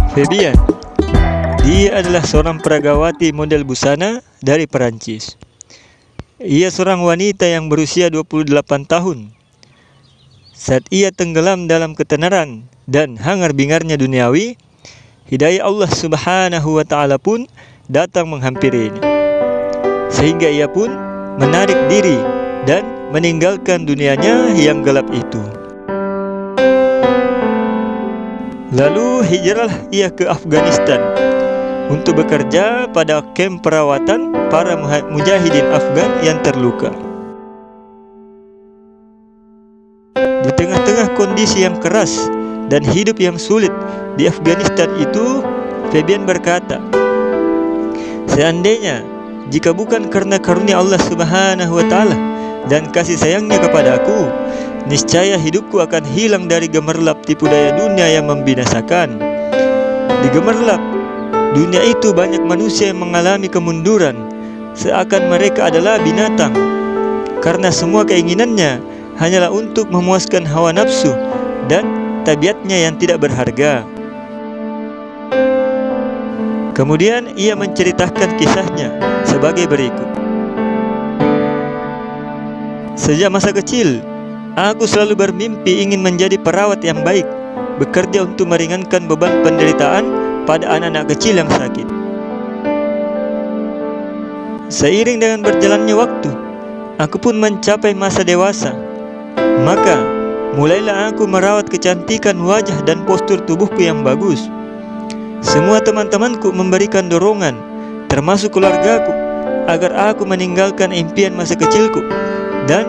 Fabienne. Dia adalah seorang peragawati model busana dari Perancis. Ia seorang wanita yang berusia 28 tahun. Saat ia tenggelam dalam ketenaran dan hangar-bingarnya duniawi, hidayah Allah Subhanahu wa Ta'ala pun datang menghampirinya, sehingga ia pun menarik diri dan meninggalkan dunianya yang gelap itu. Lalu hijrahlah ia ke Afghanistan untuk bekerja pada kamp perawatan para mujahidin Afgan yang terluka. Di tengah-tengah kondisi yang keras dan hidup yang sulit di Afghanistan itu, Fabienne berkata, "Seandainya jika bukan karena karunia Allah Subhanahu wa Ta'ala dan kasih sayangnya kepada aku, niscaya hidupku akan hilang dari gemerlap tipu daya dunia yang membinasakan. Di gemerlap dunia itu banyak manusia yang mengalami kemunduran, seakan mereka adalah binatang, karena semua keinginannya hanyalah untuk memuaskan hawa nafsu dan tabiatnya yang tidak berharga." Kemudian ia menceritakan kisahnya sebagai berikut. "Sejak masa kecil, aku selalu bermimpi ingin menjadi perawat yang baik, bekerja untuk meringankan beban penderitaan pada anak-anak kecil yang sakit. Seiring dengan berjalannya waktu, aku pun mencapai masa dewasa. Maka, mulailah aku merawat kecantikan wajah dan postur tubuhku yang bagus. Semua teman-temanku memberikan dorongan, termasuk keluargaku, agar aku meninggalkan impian masa kecilku dan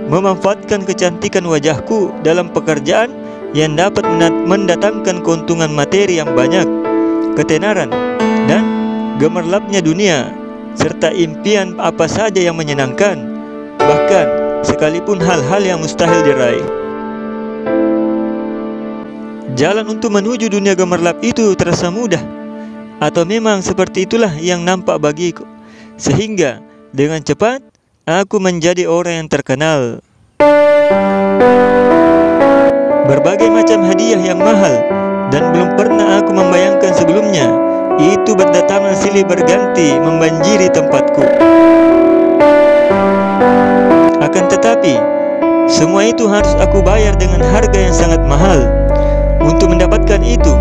memanfaatkan kecantikan wajahku dalam pekerjaan yang dapat mendatangkan keuntungan materi yang banyak, ketenaran, dan gemerlapnya dunia, serta impian apa saja yang menyenangkan, bahkan sekalipun hal-hal yang mustahil diraih. Jalan untuk menuju dunia gemerlap itu terasa mudah, atau memang seperti itulah yang nampak bagiku, sehingga dengan cepat aku menjadi orang yang terkenal. Berbagai macam hadiah yang mahal dan belum pernah aku membayangkan sebelumnya itu berdatangan silih berganti membanjiri tempatku. Akan tetapi, semua itu harus aku bayar dengan harga yang sangat mahal. Untuk mendapatkan itu,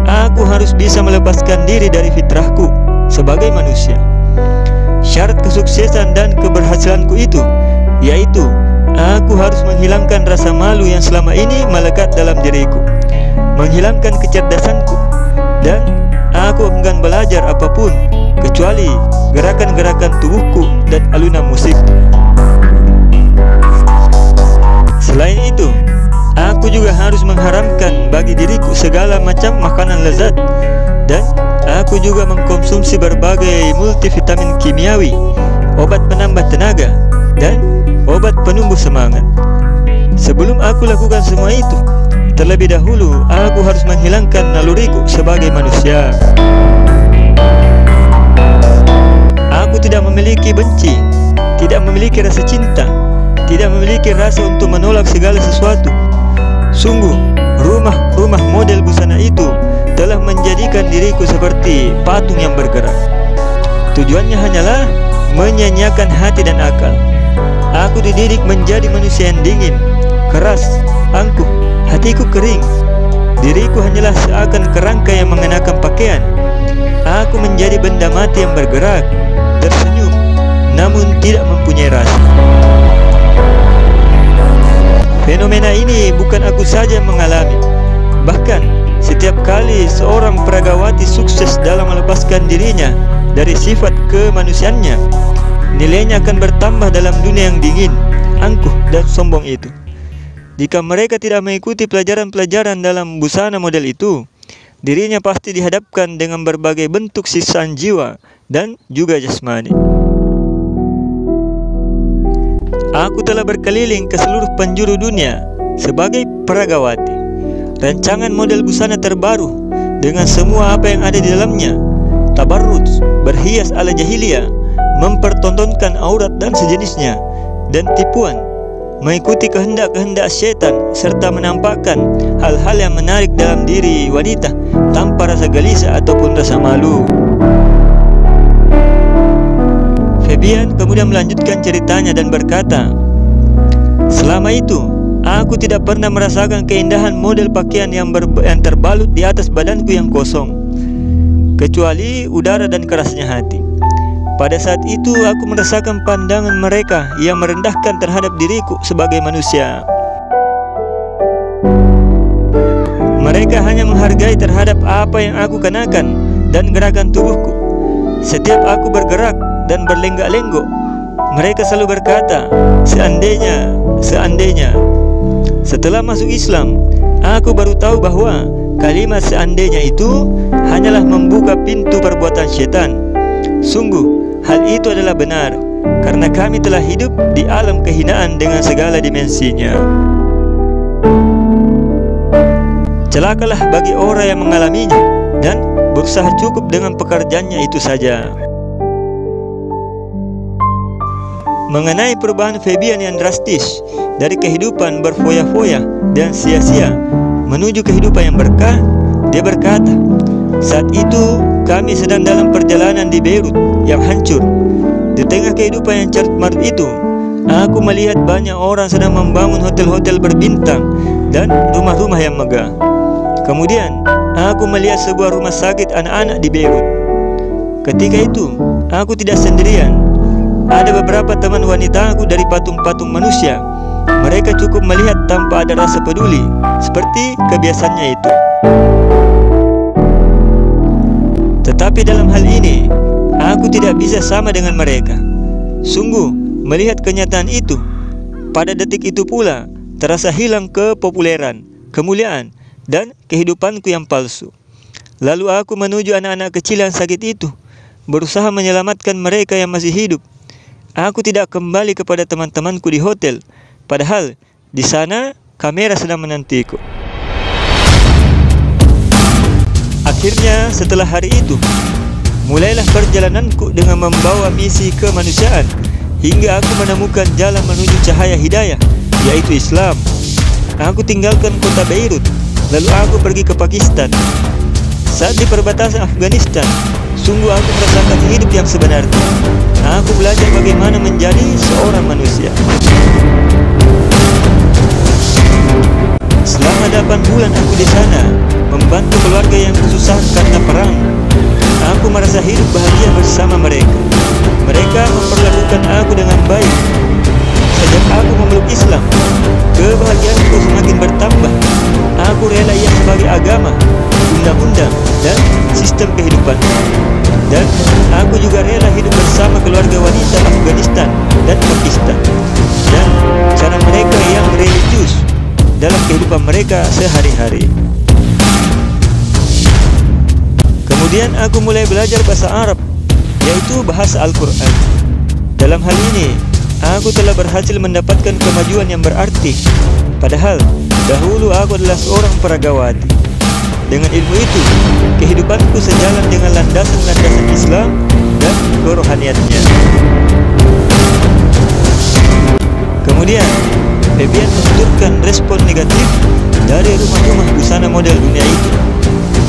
aku harus bisa melepaskan diri dari fitrahku sebagai manusia. Syarat kesuksesan dan keberhasilanku itu, yaitu aku harus menghilangkan rasa malu yang selama ini melekat dalam diriku, menghilangkan kecerdasanku, dan aku enggan belajar apapun kecuali gerakan-gerakan tubuhku dan alunan musik. Selain itu, aku juga harus mengharamkan bagi diriku segala macam makanan lezat, dan aku juga mengkonsumsi berbagai multivitamin kimiawi, obat penambah tenaga, dan obat penumbuh semangat. Sebelum aku lakukan semua itu, terlebih dahulu aku harus menghilangkan naluriku sebagai manusia. Aku tidak memiliki benci, tidak memiliki rasa cinta, tidak memiliki rasa untuk menolak segala sesuatu. Sungguh, rumah-rumah model busana itu telah menjadikan diriku seperti patung yang bergerak. Tujuannya hanyalah menyanyiakan hati dan akal. Aku dididik menjadi manusia yang dingin, keras, angkuh, hatiku kering. Diriku hanyalah seakan kerangka yang mengenakan pakaian. Aku menjadi benda mati yang bergerak, tersenyum, namun tidak mempunyai rasa. Fenomena ini bukan aku saja yang mengalami. Bahkan setiap kali seorang peragawati sukses dalam melepaskan dirinya dari sifat kemanusiaannya, nilainya akan bertambah dalam dunia yang dingin, angkuh, dan sombong itu. Jika mereka tidak mengikuti pelajaran-pelajaran dalam busana model itu, dirinya pasti dihadapkan dengan berbagai bentuk siksaan jiwa dan juga jasmani. Aku telah berkeliling ke seluruh penjuru dunia sebagai peragawati. Rancangan model busana terbaru dengan semua apa yang ada di dalamnya, tabarruj, berhias ala jahiliyah, mempertontonkan aurat dan sejenisnya, dan tipuan, mengikuti kehendak-kehendak syaitan, serta menampakkan hal-hal yang menarik dalam diri wanita tanpa rasa gelisah ataupun rasa malu. Fabian kemudian melanjutkan ceritanya dan berkata, "Selama itu, aku tidak pernah merasakan keindahan model pakaian yang terbalut di atas badanku yang kosong, kecuali udara dan kerasnya hati. Pada saat itu aku merasakan pandangan mereka yang merendahkan terhadap diriku sebagai manusia. Mereka hanya menghargai terhadap apa yang aku kenakan dan gerakan tubuhku. Setiap aku bergerak dan berlenggak-lenggok, mereka selalu berkata, seandainya. Setelah masuk Islam, aku baru tahu bahwa kalimat seandainya itu hanyalah membuka pintu perbuatan syaitan. Sungguh, hal itu adalah benar, karena kami telah hidup di alam kehinaan dengan segala dimensinya. Celakalah bagi orang yang mengalaminya dan berusaha cukup dengan pekerjaannya itu saja." Mengenai perubahan Fabian yang drastis dari kehidupan berfoya-foya dan sia-sia menuju kehidupan yang berkah, dia berkata, "Saat itu kami sedang dalam perjalanan di Beirut yang hancur. Di tengah kehidupan yang carut-marut itu, aku melihat banyak orang sedang membangun hotel-hotel berbintang dan rumah-rumah yang megah. Kemudian aku melihat sebuah rumah sakit anak-anak di Beirut. Ketika itu aku tidak sendirian. Ada beberapa teman wanita aku dari patung-patung manusia. Mereka cukup melihat tanpa ada rasa peduli, seperti kebiasaannya itu. Tetapi dalam hal ini, aku tidak bisa sama dengan mereka. Sungguh, melihat kenyataan itu, pada detik itu pula terasa hilang kepopuleran, kemuliaan, dan kehidupanku yang palsu. Lalu aku menuju anak-anak kecil yang sakit itu, berusaha menyelamatkan mereka yang masih hidup. Aku tidak kembali kepada teman-temanku di hotel, padahal di sana kamera sedang menantiku. Akhirnya setelah hari itu, mulailah perjalananku dengan membawa misi kemanusiaan, hingga aku menemukan jalan menuju cahaya hidayah, yaitu Islam. Aku tinggalkan kota Beirut, lalu aku pergi ke Pakistan. Saat di perbatasan Afghanistan, sungguh aku merasakan hidup yang sebenarnya. Aku belajar bagaimana menjadi seorang manusia. Selama 8 bulan aku di sana, membantu keluarga yang kesusahan karena perang. Aku merasa hidup bahagia bersama mereka. Mereka memperlakukan aku dengan baik. Sejak aku memeluk Islam, kebahagiaanku semakin bertambah. Aku rela ia sebagai agama, undang-undang, dan sistem kehidupan. Dan aku juga rela hidup bersama keluarga wanita Afghanistan dan Pakistan, dan cara mereka yang religius dalam kehidupan mereka sehari-hari. Kemudian aku mulai belajar bahasa Arab, yaitu bahasa Al-Quran. Dalam hal ini, aku telah berhasil mendapatkan kemajuan yang berarti. Padahal, dahulu aku adalah seorang peragawati. Dengan ilmu itu, kehidupanku sejalan dengan landasan-landasan Islam dan kerohaniannya. Kemudian, Fabian menuturkan respon negatif dari rumah-rumah busana model dunia itu.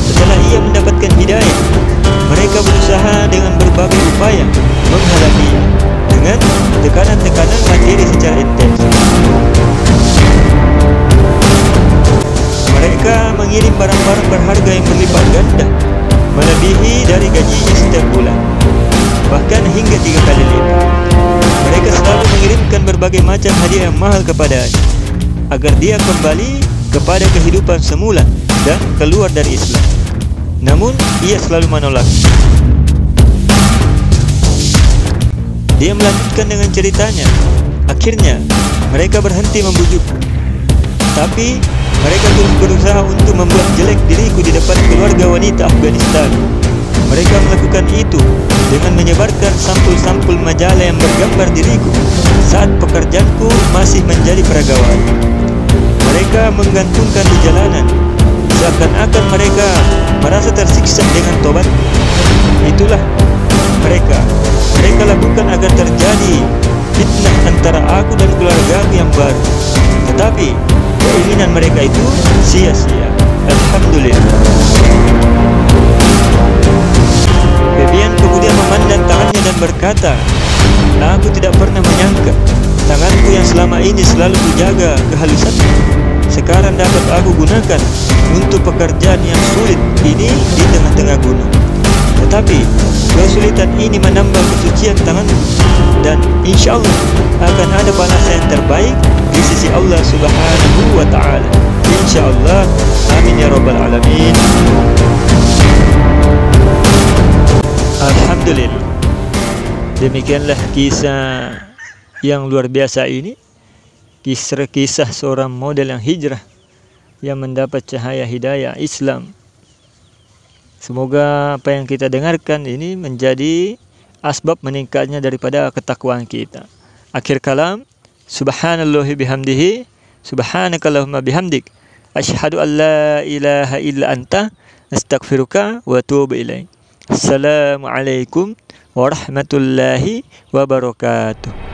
Setelah ia mendapatkan hidayah, mereka berusaha dengan berbagai upaya menghalanginya dengan tekanan-tekanan materi secara intens. Mereka mengirim barang-barang berharga yang berlipat ganda, melebihi dari gajinya setiap bulan, bahkan hingga 3 kali lipat. Mereka selalu mengirimkan berbagai macam hadiah yang mahal kepadanya, agar dia kembali kepada kehidupan semula dan keluar dari Islam. Namun, ia selalu menolak. Dia melanjutkan dengan ceritanya. Akhirnya, mereka berhenti membujukku. Tapi, mereka terus berusaha untuk membuat jelek diriku di depan keluarga wanita Afghanistan. Mereka melakukan itu dengan menyebarkan sampul-sampul majalah yang bergambar diriku saat pekerjaanku masih menjadi peragawan. Mereka menggantungkan di jalanan, seakan-akan mereka merasa tersiksa dengan tobat. Itulah mereka lakukan agar terjadi fitnah antara aku dan keluargaku yang baru. Tetapi keinginan mereka itu sia-sia. Alhamdulillah. Bebian kemudian memandang tangannya dan berkata, aku tidak pernah menyangka tanganku yang selama ini selalu kujaga kehalusannya, sekarang dapat aku gunakan untuk pekerjaan yang sulit ini di tengah-tengah gunung. Tetapi kesulitan ini menambah kesucian tanganku, dan insya Allah akan ada balasan yang terbaik di sisi Allah Subhanahu wa Ta'ala. Insya Allah. Amin ya Rabbal Alamin. Alhamdulillah. Demikianlah kisah yang luar biasa ini, kisah seorang model yang hijrah yang mendapat cahaya hidayah Islam. Semoga apa yang kita dengarkan ini menjadi asbab meningkatnya daripada ketakwaan kita. Akhir kalam, subhanallahi bihamdihi, subhanakallahumma bihamdik, asyhadu an la ilaha illa anta, astaghfiruka wa atubu ilaik. Assalamualaikum warahmatullahi wabarakatuh.